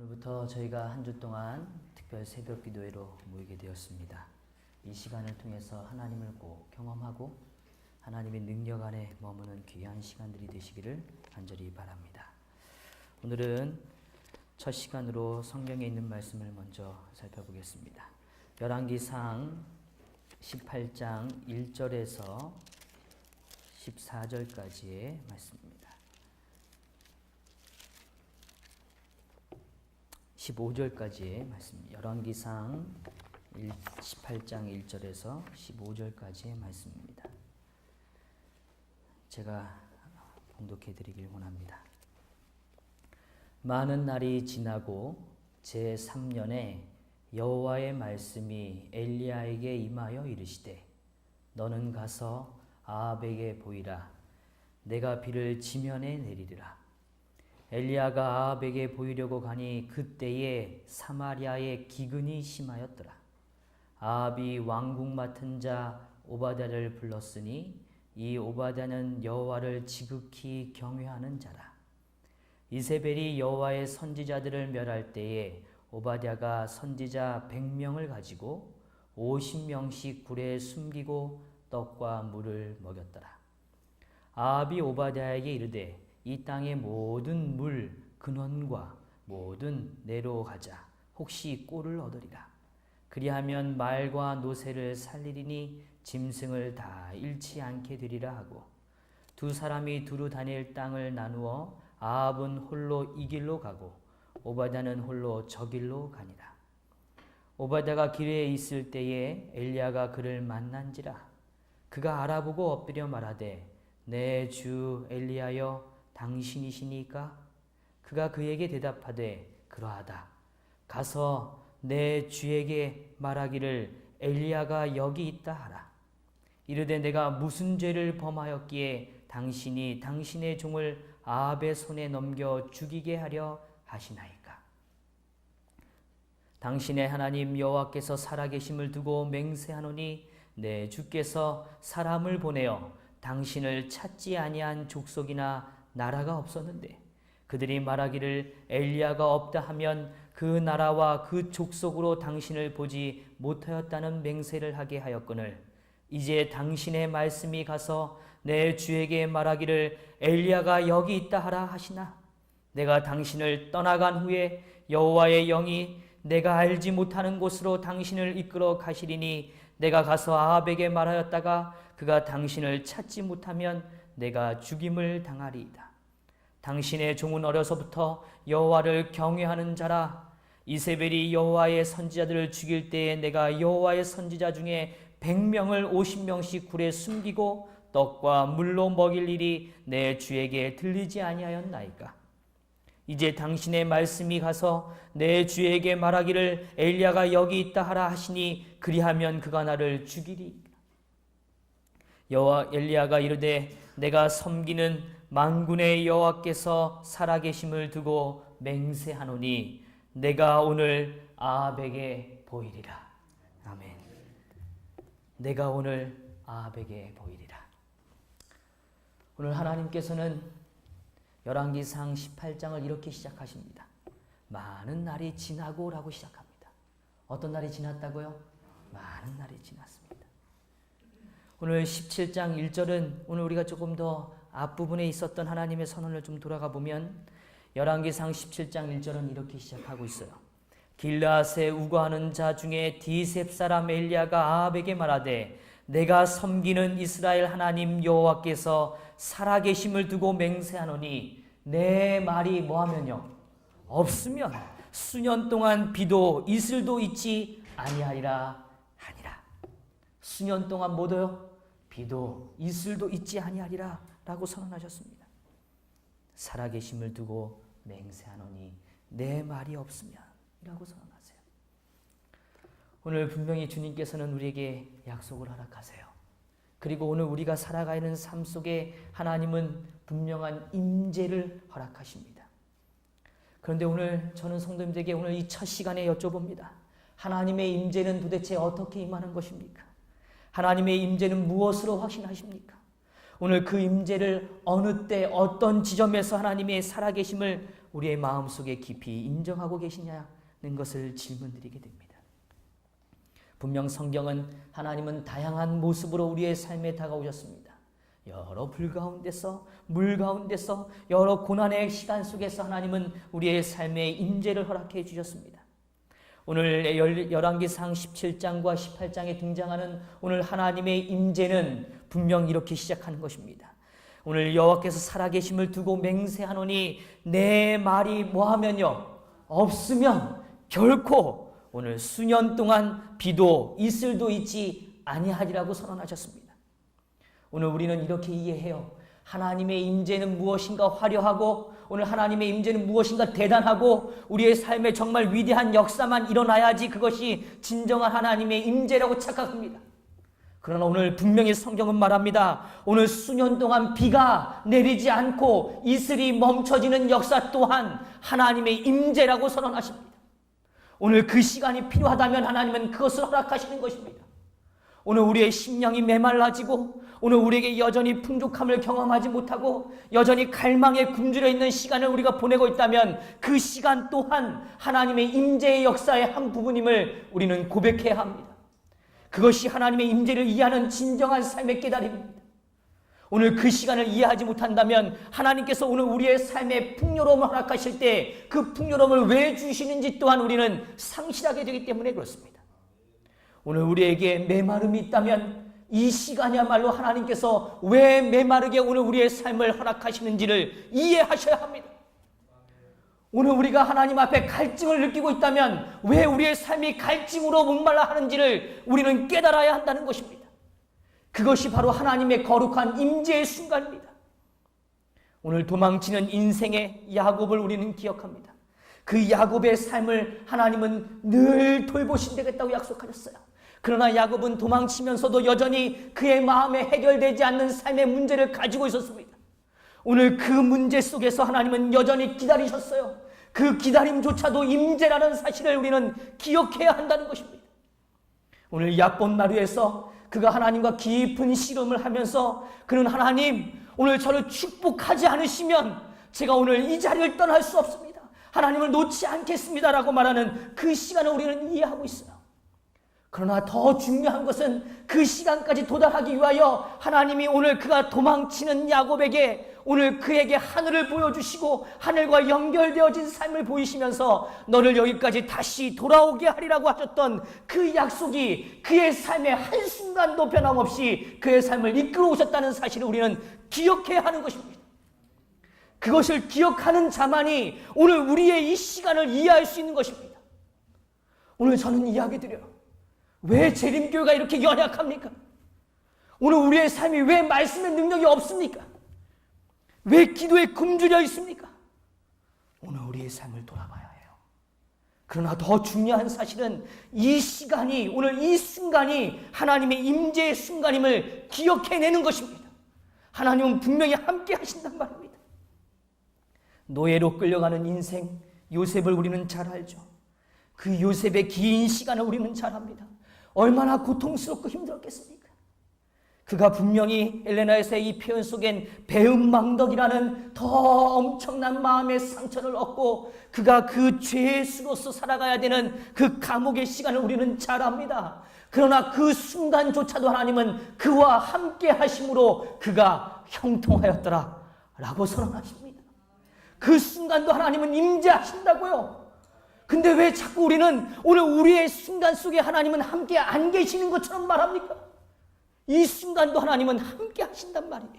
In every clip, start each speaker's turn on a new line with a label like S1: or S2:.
S1: 오늘부터 저희가 한 주 동안 특별 새벽 기도회로 모이게 되었습니다. 이 시간을 통해서 하나님을 꼭 경험하고 하나님의 능력 안에 머무는 귀한 시간들이 되시기를 간절히 바랍니다. 오늘은 첫 시간으로 성경에 있는 말씀을 먼저 살펴보겠습니다. 열왕기상 18장 1절에서 14절까지의 말씀입니다. 15절까지의 말씀입니다. 열왕기상 18장 1절에서 15절까지의 말씀입니다. 제가 봉독해 드리길 원합니다. 많은 날이 지나고 제3년에 여호와의 말씀이 엘리야에게 임하여 이르시되 너는 가서 아합에게 보이라. 내가 비를 지면에 내리리라. 엘리야가 아합에게 보이려고 가니 그때에 사마리아에 기근이 심하였더라. 아합이 왕궁 맡은 자 오바댜를 불렀으니 이 오바댜는 여호와를 지극히 경외하는 자라. 이세벨이 여호와의 선지자들을 멸할 때에 오바댜가 선지자 100명을 가지고 50명씩 굴에 숨기고 떡과 물을 먹였더라. 아합이 오바댜에게 이르되 이 땅의 모든 물 근원과 모든 내로 가자. 혹시 꼴을 얻으리라. 그리하면 말과 노새를 살리리니 짐승을 다 잃지 않게 되리라 하고 두 사람이 두루 다닐 땅을 나누어 아합은 홀로 이 길로 가고 오바댜는 홀로 저 길로 가니라. 오바댜가 길에 있을 때에 엘리야가 그를 만난지라. 그가 알아보고 엎드려 말하되 내 주 엘리야여 당신이시니까? 그가 그에게 대답하되 그러하다. 가서 내 주에게 말하기를 엘리야가 여기 있다 하라. 이르되 내가 무슨 죄를 범하였기에 당신이 당신의 종을 아합의 손에 넘겨 죽이게 하려 하시나이까? 당신의 하나님 여호와께서 살아계심을 두고 맹세하노니 내 주께서 사람을 보내어 당신을 찾지 아니한 족속이나 나라가 없었는데 그들이 말하기를 엘리야가 없다 하면 그 나라와 그 족속으로 당신을 보지 못하였다는 맹세를 하게 하였거늘 이제 당신의 말씀이 가서 내 주에게 말하기를 엘리야가 여기 있다 하라 하시나 내가 당신을 떠나간 후에 여호와의 영이 내가 알지 못하는 곳으로 당신을 이끌어 가시리니 내가 가서 아합에게 말하였다가 그가 당신을 찾지 못하면 내가 죽임을 당하리이다. 당신의 종은 어려서부터 여호와를 경외하는 자라. 이세벨이 여호와의 선지자들을 죽일 때에 내가 여호와의 선지자 중에 100명을 50명씩 굴에 숨기고 떡과 물로 먹일 일이 내 주에게 들리지 아니하였나이까? 이제 당신의 말씀이 가서 내 주에게 말하기를 엘리야가 여기 있다 하라 하시니 그리하면 그가 나를 죽이리이다. 엘리야가 이르되 내가 섬기는 만군의 여호와께서 살아계심을 두고 맹세하노니 내가 오늘 아합에게 보이리라. 아멘. 내가 오늘 아합에게 보이리라. 오늘 하나님께서는 열왕기상 18장을 이렇게 시작하십니다. 많은 날이 지나고 라고 시작합니다. 어떤 날이 지났다고요? 많은 날이 지났습니다. 오늘 17장 1절은 오늘 우리가 조금 더 앞부분에 있었던 하나님의 선언을 좀 돌아가 보면 열왕기상 17장 1절은 이렇게 시작하고 있어요. 길르앗에 우거하는 자 중에 디셉 사람 엘리야가 아합에게 말하되 내가 섬기는 이스라엘 하나님 여호와께서 살아계심을 두고 맹세하노니 내 말이 뭐하면요? 없으면 수년 동안 비도 이슬도 있지 아니하리라 하니라. 수년 동안 뭐도요? 비도 이슬도 있지 아니하리라 라고 선언하셨습니다. 살아계심을 두고 맹세하노니 내 말이 없으면 이라고 선언하세요. 오늘 분명히 주님께서는 우리에게 약속을 허락하세요. 그리고 오늘 우리가 살아가는 삶 속에 하나님은 분명한 임재를 허락하십니다. 그런데 오늘 저는 성도님들에게 오늘 이 첫 시간에 여쭤봅니다. 하나님의 임재는 도대체 어떻게 임하는 것입니까? 하나님의 임재는 무엇으로 확신하십니까? 오늘 그 임재를 어느 때 어떤 지점에서 하나님의 살아계심을 우리의 마음속에 깊이 인정하고 계시냐는 것을 질문드리게 됩니다. 분명 성경은 하나님은 다양한 모습으로 우리의 삶에 다가오셨습니다. 여러 불 가운데서, 물 가운데서, 여러 고난의 시간 속에서 하나님은 우리의 삶에 임재를 허락해 주셨습니다. 오늘 열왕기상 17장과 18장에 등장하는 오늘 하나님의 임재는 분명 이렇게 시작하는 것입니다. 오늘 여호와께서 살아계심을 두고 맹세하노니 내 말이 뭐하면요 없으면 결코 오늘 수년 동안 비도 이슬도 있지 아니하리라고 선언하셨습니다. 오늘 우리는 이렇게 이해해요. 하나님의 임재는 무엇인가 화려하고 오늘 하나님의 임재는 무엇인가 대단하고 우리의 삶에 정말 위대한 역사만 일어나야지 그것이 진정한 하나님의 임재라고 착각합니다. 그러나 오늘 분명히 성경은 말합니다. 오늘 수년 동안 비가 내리지 않고 이슬이 멈춰지는 역사 또한 하나님의 임재라고 선언하십니다. 오늘 그 시간이 필요하다면 하나님은 그것을 허락하시는 것입니다. 오늘 우리의 심령이 메말라지고 오늘 우리에게 여전히 풍족함을 경험하지 못하고 여전히 갈망에 굶주려 있는 시간을 우리가 보내고 있다면 그 시간 또한 하나님의 임재의 역사의 한 부분임을 우리는 고백해야 합니다. 그것이 하나님의 임재를 이해하는 진정한 삶의 깨달음입니다. 오늘 그 시간을 이해하지 못한다면 하나님께서 오늘 우리의 삶에 풍요로움을 허락하실 때 그 풍요로움을 왜 주시는지 또한 우리는 상실하게 되기 때문에 그렇습니다. 오늘 우리에게 메마름이 있다면 이 시간이야말로 하나님께서 왜 메마르게 오늘 우리의 삶을 허락하시는지를 이해하셔야 합니다. 오늘 우리가 하나님 앞에 갈증을 느끼고 있다면 왜 우리의 삶이 갈증으로 목말라 하는지를 우리는 깨달아야 한다는 것입니다. 그것이 바로 하나님의 거룩한 임재의 순간입니다. 오늘 도망치는 인생의 야곱을 우리는 기억합니다. 그 야곱의 삶을 하나님은 늘 돌보신다겠다고 약속하셨어요. 그러나 야곱은 도망치면서도 여전히 그의 마음에 해결되지 않는 삶의 문제를 가지고 있었습니다. 오늘 그 문제 속에서 하나님은 여전히 기다리셨어요. 그 기다림조차도 임재라는 사실을 우리는 기억해야 한다는 것입니다. 오늘 야봇 마루에서 그가 하나님과 깊은 씨름을 하면서 그는 하나님 오늘 저를 축복하지 않으시면 제가 오늘 이 자리를 떠날 수 없습니다. 하나님을 놓지 않겠습니다라고 말하는 그 시간을 우리는 이해하고 있어요. 그러나 더 중요한 것은 그 시간까지 도달하기 위하여 하나님이 오늘 그가 도망치는 야곱에게 오늘 그에게 하늘을 보여주시고 하늘과 연결되어진 삶을 보이시면서 너를 여기까지 다시 돌아오게 하리라고 하셨던 그 약속이 그의 삶의 한순간도 변함없이 그의 삶을 이끌어 오셨다는 사실을 우리는 기억해야 하는 것입니다. 그것을 기억하는 자만이 오늘 우리의 이 시간을 이해할 수 있는 것입니다. 오늘 저는 이야기 드려요. 왜 재림교회가 이렇게 연약합니까? 오늘 우리의 삶이 왜 말씀의 능력이 없습니까? 왜 기도에 굶주려 있습니까? 오늘 우리의 삶을 돌아봐야 해요. 그러나 더 중요한 사실은 이 시간이 오늘 이 순간이 하나님의 임재의 순간임을 기억해내는 것입니다. 하나님은 분명히 함께 하신단 말입니다. 노예로 끌려가는 인생 요셉을 우리는 잘 알죠. 그 요셉의 긴 시간을 우리는 잘 압니다. 얼마나 고통스럽고 힘들었겠습니까? 그가 분명히 엘레나에서의 이 표현 속엔 배은망덕이라는 더 엄청난 마음의 상처를 얻고 그가 그 죄의 수로서 살아가야 되는 그 감옥의 시간을 우리는 잘 압니다. 그러나 그 순간조차도 하나님은 그와 함께 하심으로 그가 형통하였더라 라고 선언하십니다. 그 순간도 하나님은 임재하신다고요. 근데 왜 자꾸 우리는 오늘 우리의 순간 속에 하나님은 함께 안 계시는 것처럼 말합니까? 이 순간도 하나님은 함께 하신단 말이에요.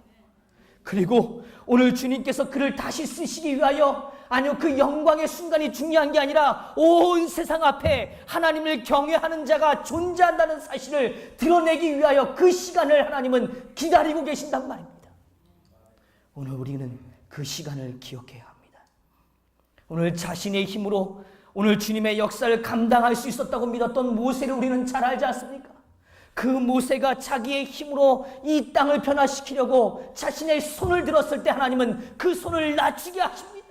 S1: 그리고 오늘 주님께서 그를 다시 쓰시기 위하여 아니요 그 영광의 순간이 중요한 게 아니라 온 세상 앞에 하나님을 경외하는 자가 존재한다는 사실을 드러내기 위하여 그 시간을 하나님은 기다리고 계신단 말입니다. 오늘 우리는 그 시간을 기억해야 합니다. 오늘 자신의 힘으로 오늘 주님의 역사를 감당할 수 있었다고 믿었던 모세를 우리는 잘 알지 않습니까? 그 모세가 자기의 힘으로 이 땅을 변화시키려고 자신의 손을 들었을 때 하나님은 그 손을 낮추게 하십니다.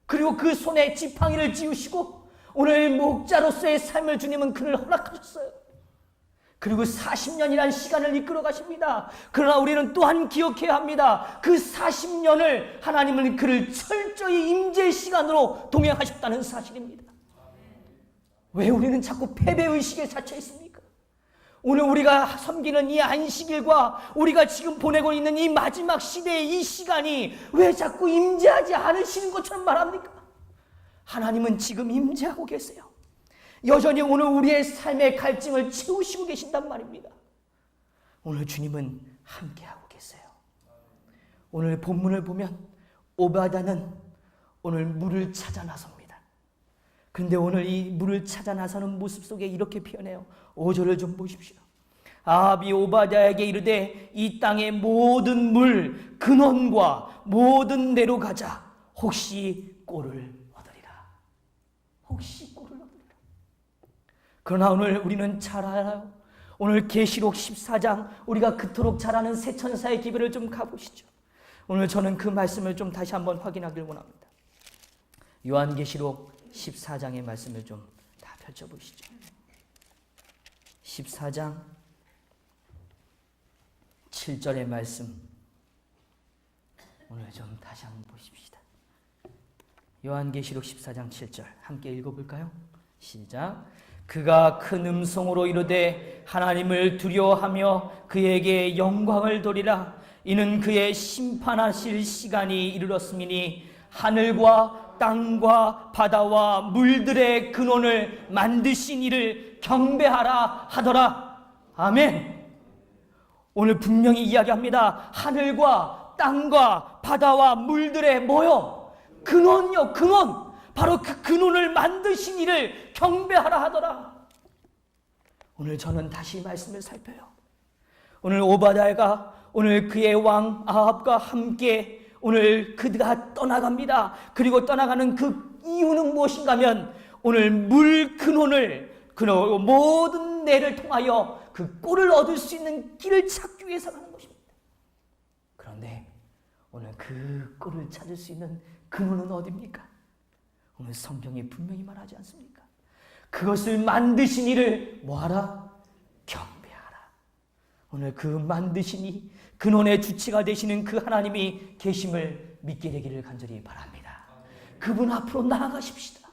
S1: 그리고 그 손에 지팡이를 쥐우시고 오늘 목자로서의 삶을 주님은 그를 허락하셨어요. 그리고 40년이라는 시간을 이끌어 가십니다. 그러나 우리는 또한 기억해야 합니다. 그 40년을 하나님은 그를 철저히 임재의 시간으로 동행하셨다는 사실입니다. 왜 우리는 자꾸 패배의식에 갇혀 있습니까? 오늘 우리가 섬기는 이 안식일과 우리가 지금 보내고 있는 이 마지막 시대의 이 시간이 왜 자꾸 임재하지 않으시는 것처럼 말합니까? 하나님은 지금 임재하고 계세요. 여전히 오늘 우리의 삶의 갈증을 채우시고 계신단 말입니다. 오늘 주님은 함께하고 계세요. 오늘 본문을 보면 오바다는 오늘 물을 찾아 나섭니다. 그런데 오늘 이 물을 찾아 나서는 모습 속에 이렇게 표현해요. 5절을 좀 보십시오. 아합이 오바다에게 이르되 이 땅의 모든 물 근원과 모든 데로 가자. 혹시 꼴을 얻으리라. 혹시 꼴을 얻으리라. 그러나 오늘 우리는 잘 알아요. 오늘 계시록 14장 우리가 그토록 잘 아는 새 천사의 기별을 좀 가보시죠. 오늘 저는 그 말씀을 좀 다시 한번 확인하길 원합니다. 요한계시록 14장의 말씀을 좀 다 펼쳐보시죠. 14장 7절의 말씀 오늘 좀 다시 한번 보십시다. 요한계시록 14장 7절 함께 읽어볼까요? 시작. 그가 큰 음성으로 이르되 하나님을 두려워하며 그에게 영광을 돌리라. 이는 그의 심판하실 시간이 이르렀음이니 하늘과 땅과 바다와 물들의 근원을 만드신 이를 경배하라 하더라. 아멘. 오늘 분명히 이야기합니다. 하늘과 땅과 바다와 물들의 뭐요? 근원요, 근원. 바로 그 근원을 만드신 이를 경배하라 하더라. 오늘 저는 다시 말씀을 살펴요. 오늘 오바댜가 오늘 그의 왕 아합과 함께 오늘 그가 떠나갑니다. 그리고 떠나가는 그 이유는 무엇인가 하면 오늘 물 근원을 모든 데를 통하여 그 꼴을 얻을 수 있는 길을 찾기 위해서 가는 것입니다. 그런데 오늘 그 꼴을 찾을 수 있는 근원은 어디입니까? 오늘 성경이 분명히 말하지 않습니까? 그것을 만드신 이를 뭐하라? 경배하라. 오늘 그 만드신 이 근원의 주체가 되시는 그 하나님이 계심을 믿게 되기를 간절히 바랍니다. 그분 앞으로 나아가십시다.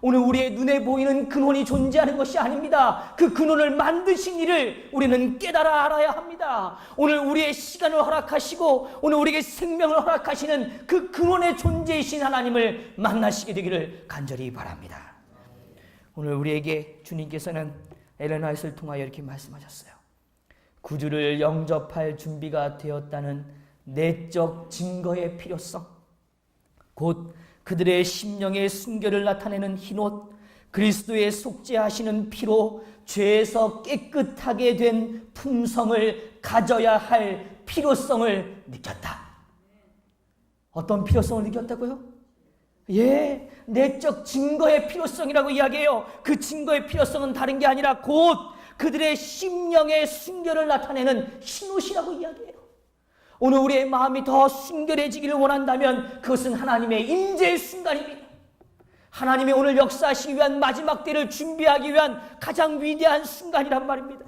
S1: 오늘 우리의 눈에 보이는 근원이 존재하는 것이 아닙니다. 그 근원을 만드신 이를 우리는 깨달아 알아야 합니다. 오늘 우리의 시간을 허락하시고 오늘 우리에게 생명을 허락하시는 그 근원의 존재이신 하나님을 만나시게 되기를 간절히 바랍니다. 오늘 우리에게 주님께서는 엘렌 화이트를 통하여 이렇게 말씀하셨어요. 구주를 영접할 준비가 되었다는 내적 증거의 필요성, 곧 그들의 심령의 순결을 나타내는 흰옷, 그리스도의 속죄하시는 피로 죄에서 깨끗하게 된 품성을 가져야 할 필요성을 느꼈다. 어떤 필요성을 느꼈다고요? 예, 내적 증거의 필요성이라고 이야기해요. 그 증거의 필요성은 다른 게 아니라 곧 그들의 심령의 순결을 나타내는 흰옷이라고 이야기해요. 오늘 우리의 마음이 더 순결해지기를 원한다면 그것은 하나님의 임재의 순간입니다. 하나님의 오늘 역사하시기 위한 마지막 때를 준비하기 위한 가장 위대한 순간이란 말입니다.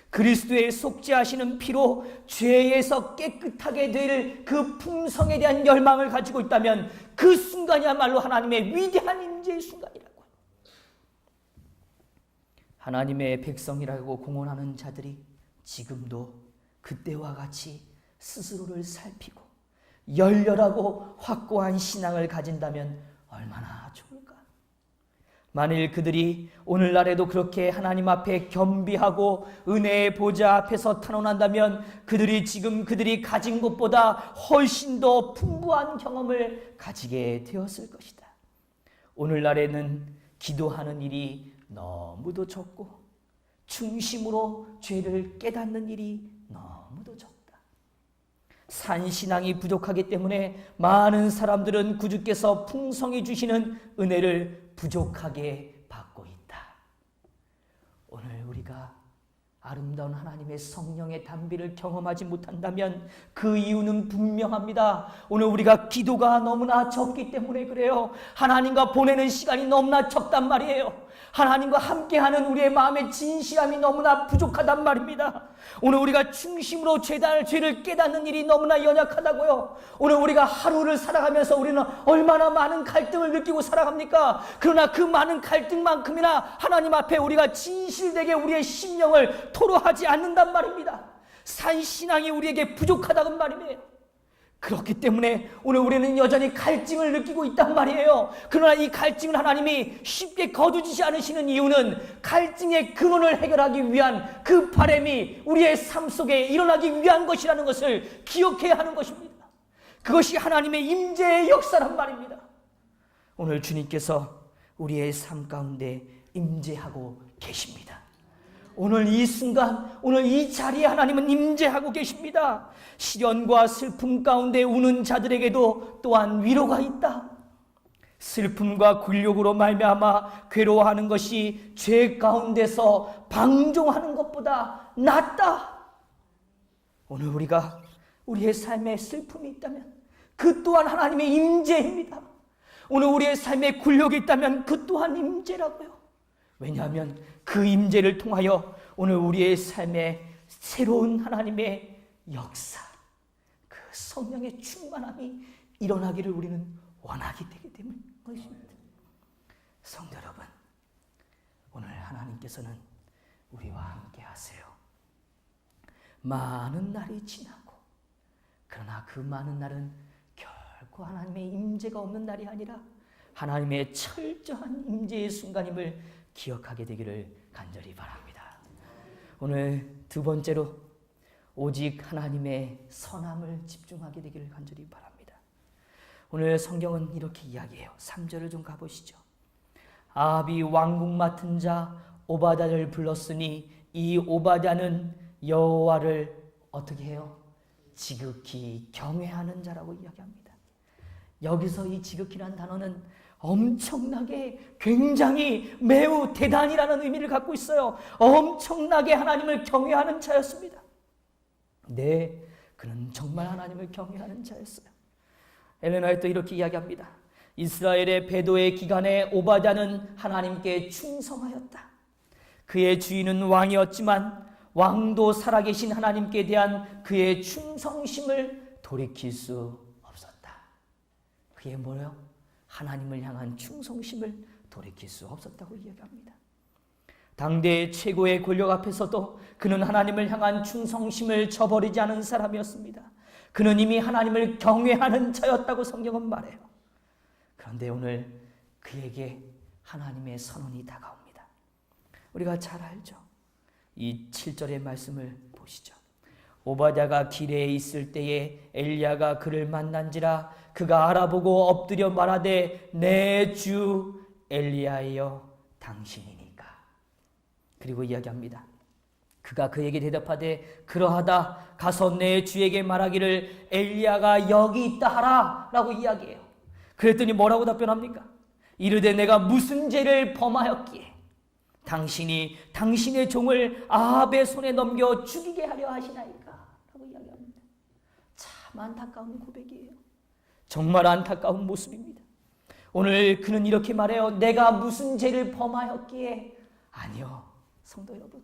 S1: 그리스도의 속죄하시는 피로 죄에서 깨끗하게 될 그 품성에 대한 열망을 가지고 있다면 그 순간이야말로 하나님의 위대한 임재의 순간이라고요. 하나님의 백성이라고 공언하는 자들이 지금도 그때와 같이 스스로를 살피고 열렬하고 확고한 신앙을 가진다면 얼마나 좋을까? 만일 그들이 오늘날에도 그렇게 하나님 앞에 겸비하고 은혜의 보좌 앞에서 탄원한다면 그들이 지금 그들이 가진 것보다 훨씬 더 풍부한 경험을 가지게 되었을 것이다. 오늘날에는 기도하는 일이 너무도 적고 중심으로 죄를 깨닫는 일이 너무도 적다. 산신앙이 부족하기 때문에 많은 사람들은 구주께서 풍성히 주시는 은혜를 부족하게 받고 있다. 오늘 우리가 아름다운 하나님의 성령의 단비를 경험하지 못한다면 그 이유는 분명합니다. 오늘 우리가 기도가 너무나 적기 때문에 그래요. 하나님과 보내는 시간이 너무나 적단 말이에요. 하나님과 함께하는 우리의 마음의 진실함이 너무나 부족하단 말입니다. 오늘 우리가 중심으로 죄를 깨닫는 일이 너무나 연약하다고요. 오늘 우리가 하루를 살아가면서 우리는 얼마나 많은 갈등을 느끼고 살아갑니까? 그러나 그 많은 갈등만큼이나 하나님 앞에 우리가 진실되게 우리의 심령을 토로하지 않는단 말입니다. 산신앙이 우리에게 부족하다는 말이에요. 그렇기 때문에 오늘 우리는 여전히 갈증을 느끼고 있단 말이에요. 그러나 이 갈증을 하나님이 쉽게 거두지 않으시는 이유는 갈증의 근원을 해결하기 위한 그 바람이 우리의 삶 속에 일어나기 위한 것이라는 것을 기억해야 하는 것입니다. 그것이 하나님의 임재의 역사란 말입니다. 오늘 주님께서 우리의 삶 가운데 임재하고 계십니다. 오늘 이 순간, 오늘 이 자리에 하나님은 임재하고 계십니다. 시련과 슬픔 가운데 우는 자들에게도 또한 위로가 있다. 슬픔과 굴욕으로 말미암아 괴로워하는 것이 죄 가운데서 방종하는 것보다 낫다. 오늘 우리가 우리의 삶에 슬픔이 있다면 그 또한 하나님의 임재입니다. 오늘 우리의 삶에 굴욕이 있다면 그 또한 임재라고요. 왜냐하면 그 임재를 통하여 오늘 우리의 삶에 새로운 하나님의 역사, 그 성령의 충만함이 일어나기를 우리는 원하기 때문인 것입니다. 성도 여러분, 오늘 하나님께서는 우리와 함께 하세요. 많은 날이 지나고, 그러나 그 많은 날은 결코 하나님의 임재가 없는 날이 아니라 하나님의 철저한 임재의 순간임을 기억하게 되기를 간절히 바랍니다. 오늘 두 번째로 오직 하나님의 선함을 집중하게 되기를 간절히 바랍니다. 오늘 성경은 이렇게 이야기해요. 3절을 좀 가보시죠. 아합이 왕국 맡은 자 오바댜를 불렀으니 이 오바댜는 여호와를 어떻게 해요? 지극히 경외하는 자라고 이야기합니다. 여기서 이 지극히란 단어는 엄청나게 굉장히 매우 대단이라는 의미를 갖고 있어요. 엄청나게 하나님을 경외하는 자였습니다. 네, 그는 정말 하나님을 경외하는 자였어요. 엘렌 화이트도 이렇게 이야기합니다. 이스라엘의 배도의 기간에 오바댜는 하나님께 충성하였다. 그의 주인은 왕이었지만 왕도 살아계신 하나님께 대한 그의 충성심을 돌이킬 수 없었다. 그게 뭐예요? 하나님을 향한 충성심을 돌이킬 수 없었다고 이야기합니다. 당대의 최고의 권력 앞에서도 그는 하나님을 향한 충성심을 저버리지 않은 사람이었습니다. 그는 이미 하나님을 경외하는 자였다고 성경은 말해요. 그런데 오늘 그에게 하나님의 선언이 다가옵니다. 우리가 잘 알죠. 이 7절의 말씀을 보시죠. 오바댜가 길에 있을 때에 엘리야가 그를 만난지라 그가 알아보고 엎드려 말하되 내 주 엘리야여 당신이니까. 그리고 이야기합니다. 그가 그에게 대답하되 그러하다 가서 내 주에게 말하기를 엘리야가 여기 있다 하라 라고 이야기해요. 그랬더니 뭐라고 답변합니까? 이르되 내가 무슨 죄를 범하였기에 당신이 당신의 종을 아합의 손에 넘겨 죽이게 하려 하시나이까 라고 이야기합니다. 참 안타까운 고백이에요. 정말 안타까운 모습입니다. 오늘 그는 이렇게 말해요. 내가 무슨 죄를 범하였기에. 아니요, 성도 여러분,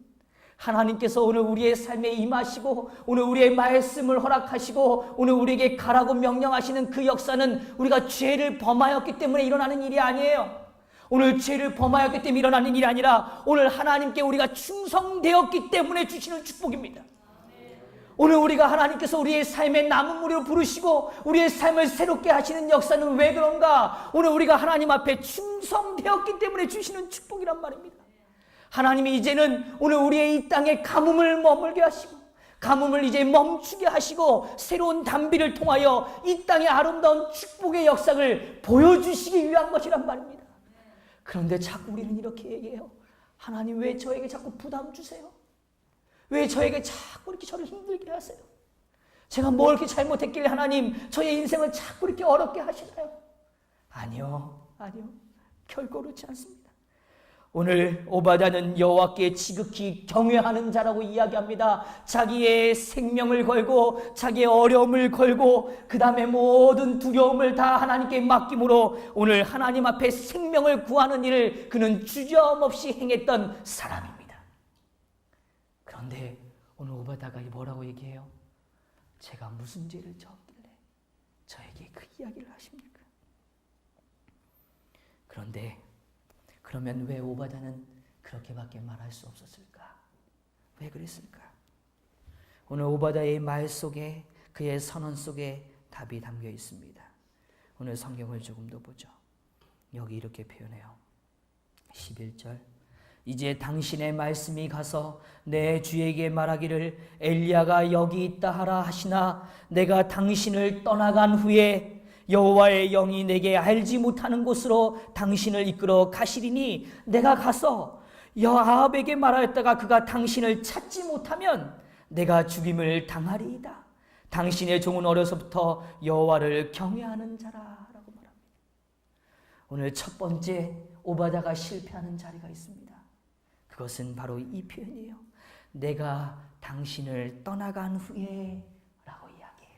S1: 하나님께서 오늘 우리의 삶에 임하시고 오늘 우리의 말씀을 허락하시고 오늘 우리에게 가라고 명령하시는 그 역사는 우리가 죄를 범하였기 때문에 일어나는 일이 아니에요. 오늘 죄를 범하였기 때문에 일어나는 일이 아니라 오늘 하나님께 우리가 충성되었기 때문에 주시는 축복입니다. 오늘 우리가 하나님께서 우리의 삶의 남은 무리로 부르시고 우리의 삶을 새롭게 하시는 역사는 왜 그런가? 오늘 우리가 하나님 앞에 충성되었기 때문에 주시는 축복이란 말입니다. 하나님이 이제는 오늘 우리의 이 땅에 가뭄을 머물게 하시고 가뭄을 이제 멈추게 하시고 새로운 단비를 통하여 이 땅의 아름다운 축복의 역사를 보여주시기 위한 것이란 말입니다. 그런데 자꾸 우리는 이렇게 얘기해요. 하나님 왜 저에게 자꾸 부담 주세요? 왜 저에게 자꾸 이렇게 저를 힘들게 하세요? 제가 뭘 이렇게 잘못했길래 하나님 저의 인생을 자꾸 이렇게 어렵게 하시나요? 아니요. 결코 그렇지 않습니다. 오늘 오바댜는 여호와께 지극히 경외하는 자라고 이야기합니다. 자기의 생명을 걸고 자기의 어려움을 걸고 그 다음에 모든 두려움을 다 하나님께 맡김으로 오늘 하나님 앞에 생명을 구하는 일을 그는 주저함없이 행했던 사람입니다. 그런데 오늘 오바댜가 뭐라고 얘기해요? 제가 무슨 죄를 저었길래 저에게 그 이야기를 하십니까? 그런데 그러면 왜 오바댜는 그렇게밖에 말할 수 없었을까? 왜 그랬을까? 오늘 오바댜의 말 속에, 그의 선언 속에 답이 담겨 있습니다. 오늘 성경을 조금 더 보죠. 여기 이렇게 표현해요. 11절. 이제 당신의 말씀이 가서 내 주에게 말하기를 엘리야가 여기 있다 하라 하시나 내가 당신을 떠나간 후에 여호와의 영이 내게 알지 못하는 곳으로 당신을 이끌어 가시리니 내가 가서 아합에게 말하였다가 그가 당신을 찾지 못하면 내가 죽임을 당하리이다. 당신의 종은 어려서부터 여호와를 경외하는 자라라고 말합니다. 오늘 첫 번째 오바댜가 실패하는 자리가 있습니다. 그것은 바로 이 표현이에요. 내가 당신을 떠나간 후에 라고 이야기해요.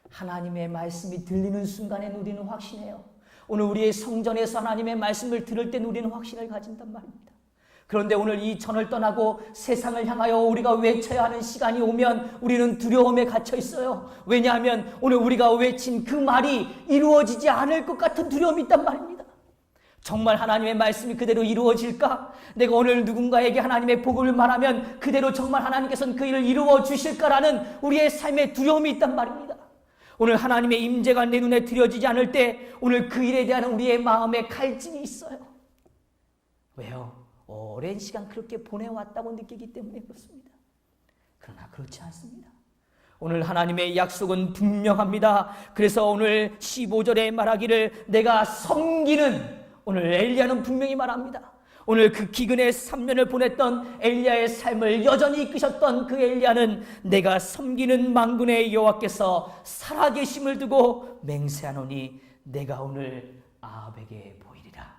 S1: 하나님의 말씀이 들리는 순간에 우리는 확신해요. 오늘 우리의 성전에서 하나님의 말씀을 들을 때 우리는 확신을 가진단 말입니다. 그런데 오늘 이 전을 떠나고 세상을 향하여 우리가 외쳐야 하는 시간이 오면 우리는 두려움에 갇혀 있어요. 왜냐하면 오늘 우리가 외친 그 말이 이루어지지 않을 것 같은 두려움이 있단 말입니다. 정말 하나님의 말씀이 그대로 이루어질까? 내가 오늘 누군가에게 하나님의 복음을 말하면 그대로 정말 하나님께서는 그 일을 이루어 주실까라는 우리의 삶에 두려움이 있단 말입니다. 오늘 하나님의 임재가 내 눈에 들여지지 않을 때 오늘 그 일에 대한 우리의 마음에 갈증이 있어요. 왜요? 오랜 시간 그렇게 보내왔다고 느끼기 때문에 그렇습니다. 그러나 그렇지 않습니다. 오늘 하나님의 약속은 분명합니다. 그래서 오늘 15절에 말하기를 내가 섬기는, 오늘 엘리야는 분명히 말합니다. 오늘 그 기근의 3년을 보냈던 엘리야의 삶을 여전히 이끄셨던 그 엘리야는 내가 섬기는 만군의 여호와께서 살아계심을 두고 맹세하노니 내가 오늘 아합에게 보이리라.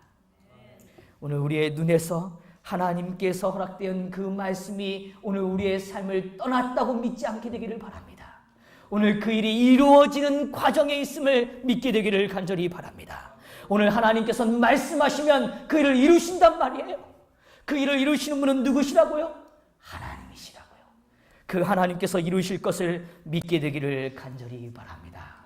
S1: 오늘 우리의 눈에서 하나님께서 허락된 그 말씀이 오늘 우리의 삶을 떠났다고 믿지 않게 되기를 바랍니다. 오늘 그 일이 이루어지는 과정에 있음을 믿게 되기를 간절히 바랍니다. 오늘 하나님께서는 말씀하시면 그 일을 이루신단 말이에요. 그 일을 이루시는 분은 누구시라고요? 하나님이시라고요. 그 하나님께서 이루실 것을 믿게 되기를 간절히 바랍니다.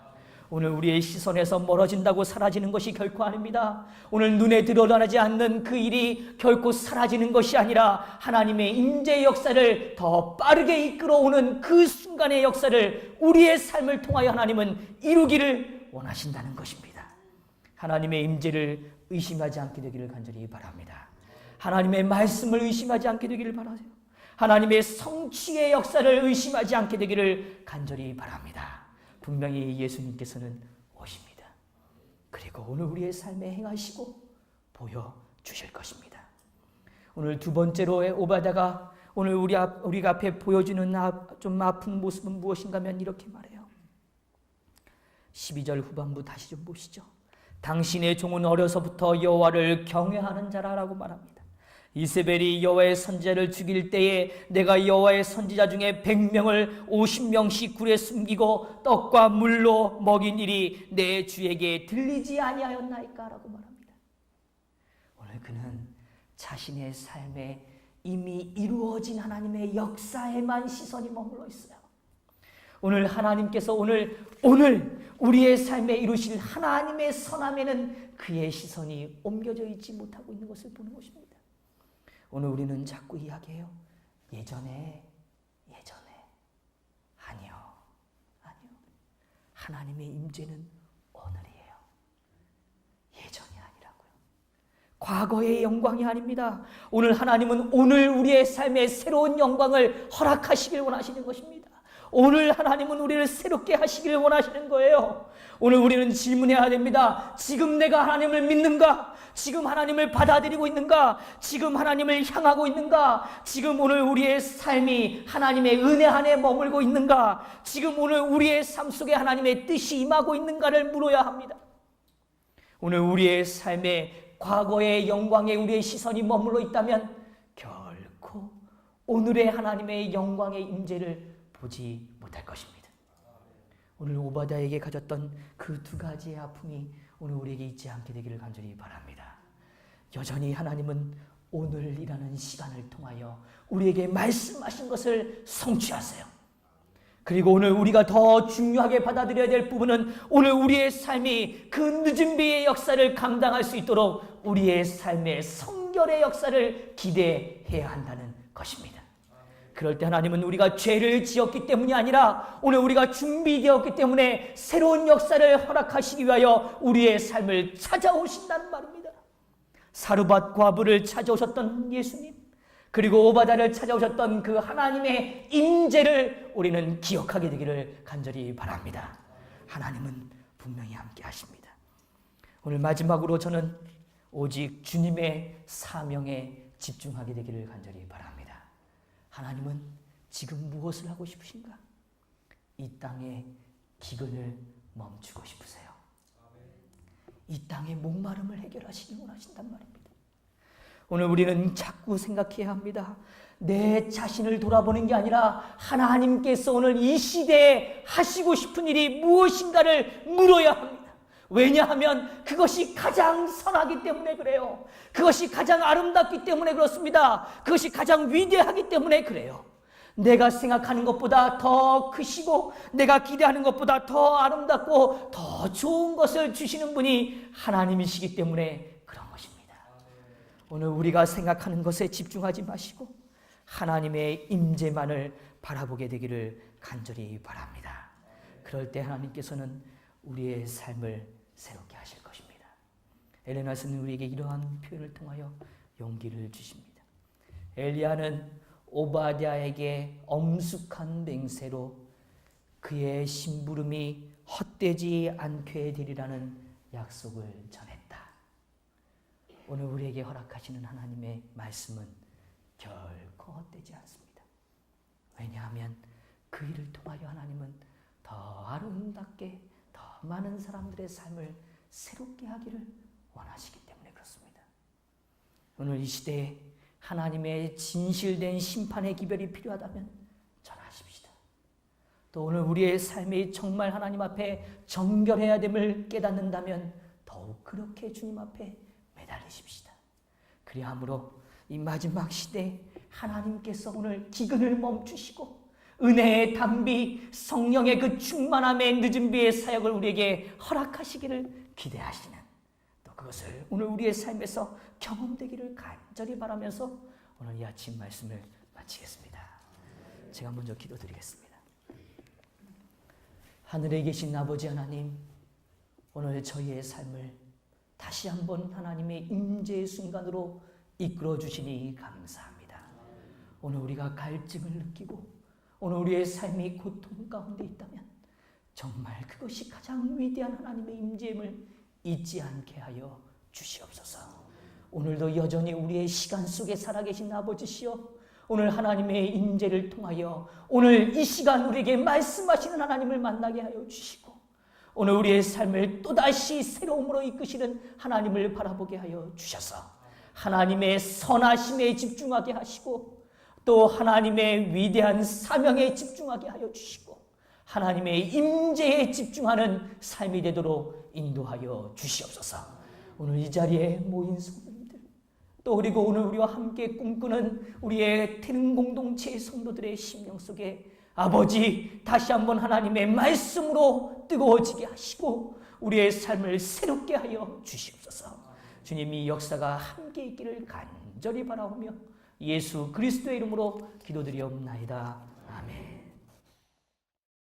S1: 오늘 우리의 시선에서 멀어진다고 사라지는 것이 결코 아닙니다. 오늘 눈에 드러나지 않는 그 일이 결코 사라지는 것이 아니라 하나님의 임재의 역사를 더 빠르게 이끌어오는 그 순간의 역사를 우리의 삶을 통하여 하나님은 이루기를 원하신다는 것입니다. 하나님의 임재를 의심하지 않게 되기를 간절히 바랍니다. 하나님의 말씀을 의심하지 않게 되기를 바라세요. 하나님의 성취의 역사를 의심하지 않게 되기를 간절히 바랍니다. 분명히 예수님께서는 오십니다. 그리고 오늘 우리의 삶에 행하시고 보여주실 것입니다. 오늘 두 번째로 오바댜가 오늘 우리가 앞에 보여주는 좀 아픈 모습은 무엇인가 하면 이렇게 말해요. 12절 후반부 다시 좀 보시죠. 당신의 종은 어려서부터 여호와를 경외하는 자라라고 말합니다. 이세벨이 여호와의 선지자를 죽일 때에 내가 여호와의 선지자 중에 100명을 50명씩 굴에 숨기고 떡과 물로 먹인 일이 내 주에게 들리지 아니하였나이까 라고 말합니다. 오늘 그는 자신의 삶에 이미 이루어진 하나님의 역사에만 시선이 머물러 있어요. 오늘 하나님께서 오늘 우리의 삶에 이루실 하나님의 선함에는 그의 시선이 옮겨져 있지 못하고 있는 것을 보는 것입니다. 오늘 우리는 자꾸 이야기해요. 예전에 아니요. 하나님의 임재는 오늘이에요. 예전이 아니라고요. 과거의 영광이 아닙니다. 오늘 하나님은 오늘 우리의 삶에 새로운 영광을 허락하시길 원하시는 것입니다. 오늘 하나님은 우리를 새롭게 하시길 원하시는 거예요. 오늘 우리는 질문해야 됩니다. 지금 내가 하나님을 믿는가? 지금 하나님을 받아들이고 있는가? 지금 하나님을 향하고 있는가? 지금 오늘 우리의 삶이 하나님의 은혜 안에 머물고 있는가? 지금 오늘 우리의 삶 속에 하나님의 뜻이 임하고 있는가를 물어야 합니다. 오늘 우리의 삶에 과거의 영광에 우리의 시선이 머물러 있다면 결코 오늘의 하나님의 영광의 임재를 보지 못할 것입니다. 오늘 오바댜에게 가졌던 그 두 가지의 아픔이 오늘 우리에게 있지 않게 되기를 간절히 바랍니다. 여전히 하나님은 오늘이라는 시간을 통하여 우리에게 말씀하신 것을 성취하세요. 그리고 오늘 우리가 더 중요하게 받아들여야 될 부분은 오늘 우리의 삶이 그 늦은 비의 역사를 감당할 수 있도록 우리의 삶의 성결의 역사를 기대해야 한다는 것입니다. 그럴 때 하나님은 우리가 죄를 지었기 때문이 아니라 오늘 우리가 준비되었기 때문에 새로운 역사를 허락하시기 위하여 우리의 삶을 찾아오신다는 말입니다. 사르밧 과부를 찾아오셨던 예수님, 그리고 오바댜를 찾아오셨던 그 하나님의 임재를 우리는 기억하게 되기를 간절히 바랍니다. 하나님은 분명히 함께 하십니다. 오늘 마지막으로 저는 오직 주님의 사명에 집중하게 되기를 간절히 바랍니다. 하나님은 지금 무엇을 하고 싶으신가? 이 땅의 기근을 멈추고 싶으세요. 이 땅의 목마름을 해결하시기 원하신단 말입니다. 오늘 우리는 자꾸 생각해야 합니다. 내 자신을 돌아보는 게 아니라 하나님께서 오늘 이 시대에 하시고 싶은 일이 무엇인가를 물어야 합니다. 왜냐하면 그것이 가장 선하기 때문에 그래요. 그것이 가장 아름답기 때문에 그렇습니다. 그것이 가장 위대하기 때문에 그래요. 내가 생각하는 것보다 더 크시고 내가 기대하는 것보다 더 아름답고 더 좋은 것을 주시는 분이 하나님이시기 때문에 그런 것입니다. 오늘 우리가 생각하는 것에 집중하지 마시고 하나님의 임재만을 바라보게 되기를 간절히 바랍니다. 그럴 때 하나님께서는 우리의 삶을 새롭게 하실 것입니다. 엘레나스는 우리에게 이러한 표현을 통하여 용기를 주십니다. 엘리야는 오바댜에게 엄숙한 맹세로 그의 심부름이 헛되지 않게 되리라는 약속을 전했다. 오늘 우리에게 허락하시는 하나님의 말씀은 결코 헛되지 않습니다. 왜냐하면 그 일을 통하여 하나님은 더 아름답게 더 많은 사람들의 삶을 새롭게 하기를 원하시기 때문에 그렇습니다. 오늘 이 시대에 하나님의 진실된 심판의 기별이 필요하다면 전하십시다. 또 오늘 우리의 삶이 정말 하나님 앞에 정결해야 됨을 깨닫는다면 더욱 그렇게 주님 앞에 매달리십시다. 그리함으로 이 마지막 시대에 하나님께서 오늘 기근을 멈추시고 은혜의 단비, 성령의 그 충만함의 늦은 비의 사역을 우리에게 허락하시기를 기대하시는, 또 그것을 오늘 우리의 삶에서 경험되기를 간절히 바라면서 오늘 이 아침 말씀을 마치겠습니다. 제가 먼저 기도드리겠습니다. 하늘에 계신 아버지 하나님, 오늘 저희의 삶을 다시 한번 하나님의 임재의 순간으로 이끌어 주시니 감사합니다. 오늘 우리가 갈증을 느끼고 오늘 우리의 삶이 고통 가운데 있다면 정말 그것이 가장 위대한 하나님의 임재임을 잊지 않게 하여 주시옵소서. 오늘도 여전히 우리의 시간 속에 살아계신 아버지시여, 오늘 하나님의 임재를 통하여 오늘 이 시간 우리에게 말씀하시는 하나님을 만나게 하여 주시고 오늘 우리의 삶을 또다시 새로움으로 이끄시는 하나님을 바라보게 하여 주셔서 하나님의 선하심에 집중하게 하시고 또 하나님의 위대한 사명에 집중하게 하여 주시고 하나님의 임재에 집중하는 삶이 되도록 인도하여 주시옵소서. 오늘 이 자리에 모인 성도님들, 또 그리고 오늘 우리와 함께 꿈꾸는 우리의 태릉 공동체의 성도들의 심령 속에 아버지, 다시 한번 하나님의 말씀으로 뜨거워지게 하시고 우리의 삶을 새롭게 하여 주시옵소서. 주님이 역사가 함께 있기를 간절히 바라오며 예수 그리스도의 이름으로 기도드리옵나이다. 아멘.